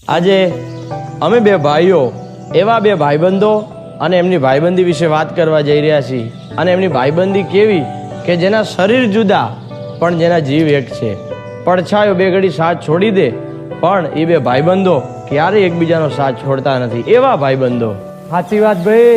આજે અમે બે ભાઈઓ એવા બે ભાઈબંધો અને એમની ભાઈબંધી વિશે વાત કરવા જઈ રહ્યા છીએ અને એમની ભાઈબંધી કેવી કે જેના શરીર જુદા પણ જેના જીવ એક છે। પડછાયો બે ઘડી સાથ છોડી દે પણ એ બે ભાઈબંધો ક્યારેય એકબીજાનો સાથ છોડતા નથી, એવા ભાઈબંધો। સાચી વાત ભાઈ।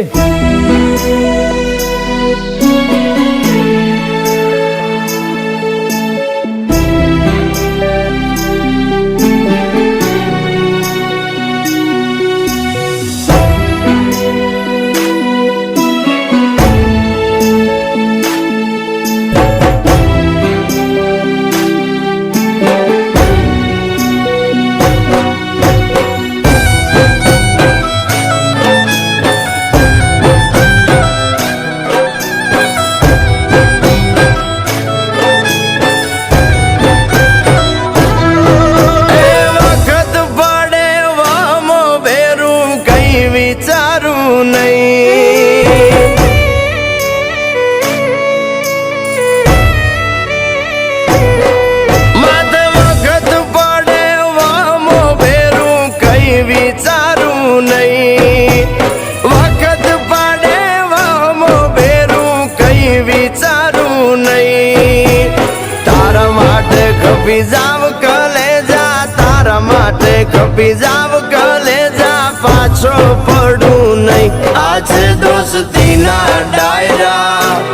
कपी जाव कलेजा पाछो पड़ू नहीं। आज दोस्ती ना डायरा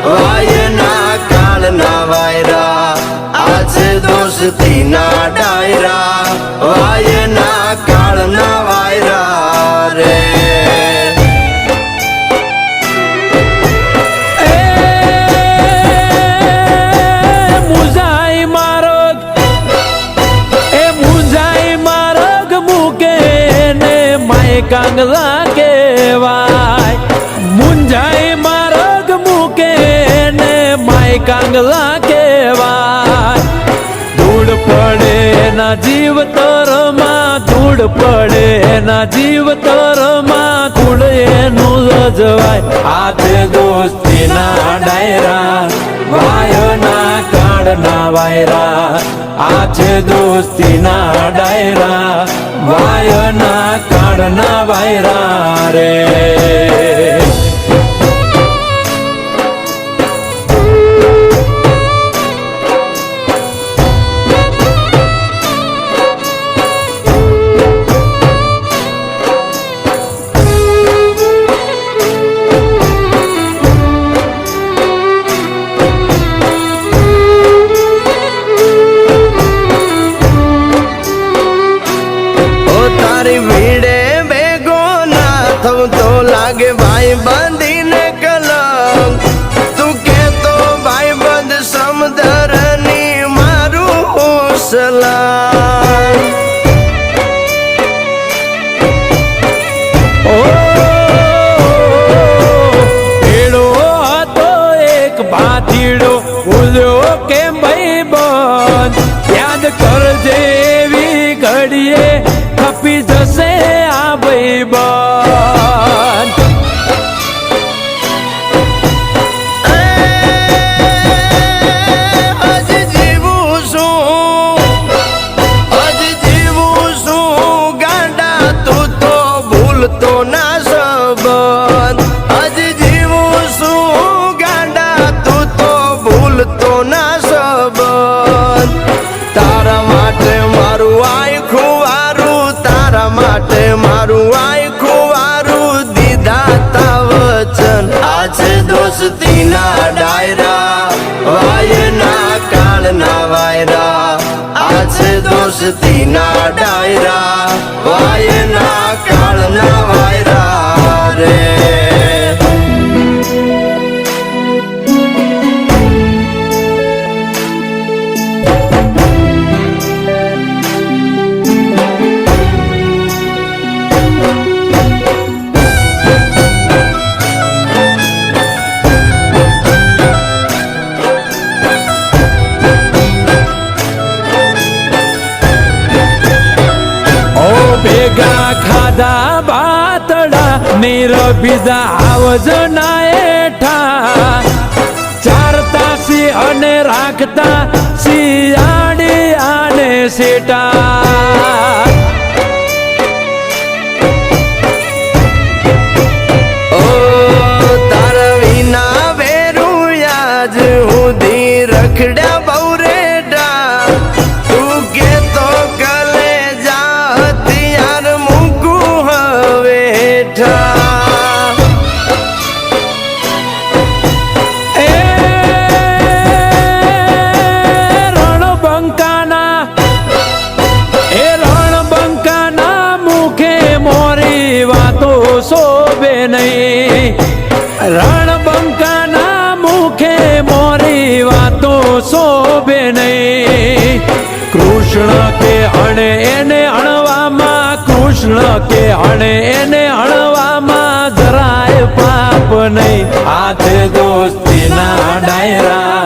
वायना काल ना वायरा। आज दोस्ती ना डायरा वायना काल ना वायरा रे। कांगला के वाय मुंजाई मार्ग मुके ने माय कांगला के वाय। धूड़ पड़े ना जीव तर मां धूड़ पड़े ना जीव तर मां कुड़े नु जवाय। आज दोस्ती ना डायरा वाय ना काढ़ ना वायरा। आज दोस्ती ना डायरा वाय ना काढ़ ना वायरा रे। तो लागे भाई बंदी ने कलंक तू के तो भाई बंद समदरनी मारू सलाम। ओ एड़ो तो एक बातीड़ो बोलो के भाई बंद याद कर जेवी घड़िए खपी जसे आ भाई बंद। तो ना सबन आज जीवू सू गांडा तू तो भूल तो ना सबन। तारा माटे मारू आई खुवारू तारा माटे मारू आई खुवारू दीदा ता वचन। आज दोस्ती ना डायरा वायना काल ना वायरा। आज दोस्ती ना डायरा वायना काल ना वायरा रे। भेगा खाधा बातड़ा नीर बीजा आवज ना एठा। चार तासी अने राखता सियाड़ी आने सेटा। શોભે નહીં. રણબંકાના મુખે મોરી વાતો શોભે નહીં. કૃષ્ણ કે અણે એને અણવામાં, કૃષ્ણ કે અણે એને અણવામાં જરાય પાપ નહીં. હાથે દોસ્તીના ડાયરા,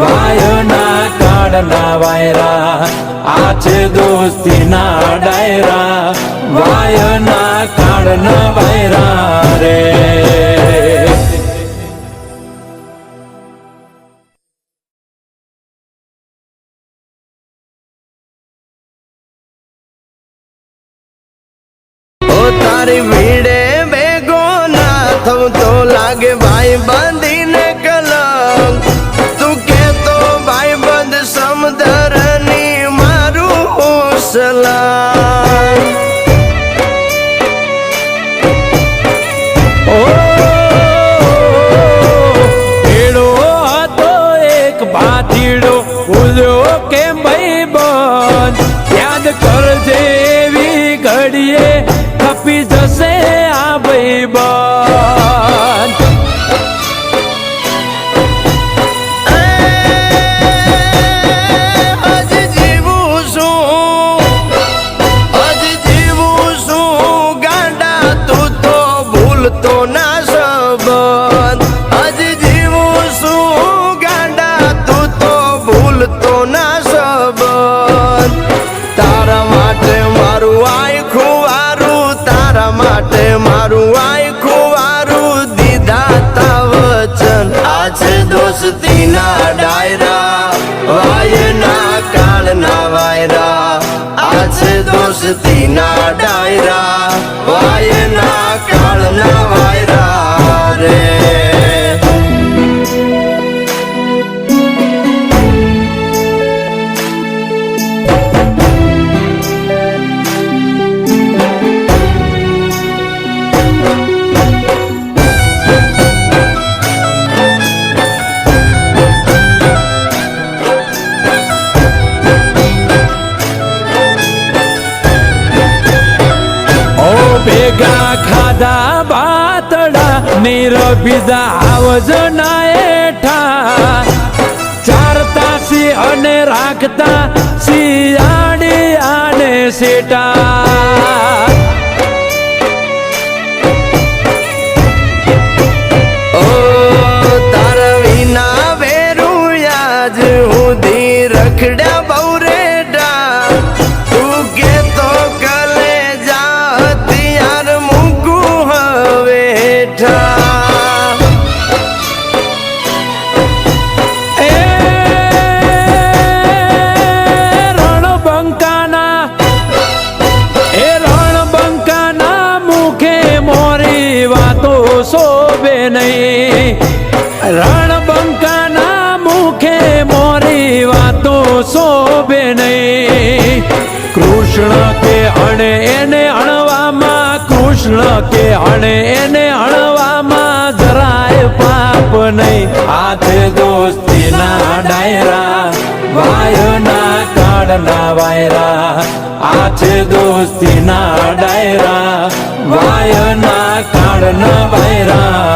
વાયના કાળના વાયરા. આ છે દોસ્તીના ડાયરા, વાયના કાળના વાયરા રે. તારી ભીડે ભેગો ના થવું તો લાગે ભાઈ બંધીને કલંક. તું કેતો ભાઈ બંધ સમધરની મારું સલામ. ઓ ભેડો હતો એક ભાતીડો, ભૂલ્યો કેમ ભાઈ બંધ. યાદ કરજે એવી ઘડીએ ખપી જશે આ ભાઈ બંધ. હજી જીવું છું ગાંડા, તું તો ભૂલતો ના સંબંધ. હજી જીવું છું ગાંડા, તું તો ભૂલતો ના સંબંધ. તારા માટે મારું આખું વારું, તારા માટે મારું આખું વારું દીધા તા વચન. આ છે દોસ્તીના ડાયરા, વાયના કાળના વાયરા. આ છે દોસ્તીના ડાયરા, વાયના કાળના વાયરા રે. ભેગા ખાધા બાતડા નીર બીજા આવજના એઠા. ચારતા સી અને રાખતા શિયાળી આને સેટા. ઓ તારા વિના વેરું યાજ સુધી રખડ્યા બહુ રેડા. તું કેતો કલે જા હથિયાર મૂકું હવે હેઠા. એ રણબંકાના મુખે મોરી વાતો શોભે નહીં. રણબંકાના મુખે મોરી વાતો શોભે નહીં. કૃષ્ણ કે અણે એને અણવામાં, કૃષ્ણ કે અણે એને અણવામાં જરાય પાપ નહીં. હાથે દોસ્તીના ડાયરા, વાયના કાળના વાયરા. આ છે દોસ્તીના ડાયરા, વાયના કાળના વાયરા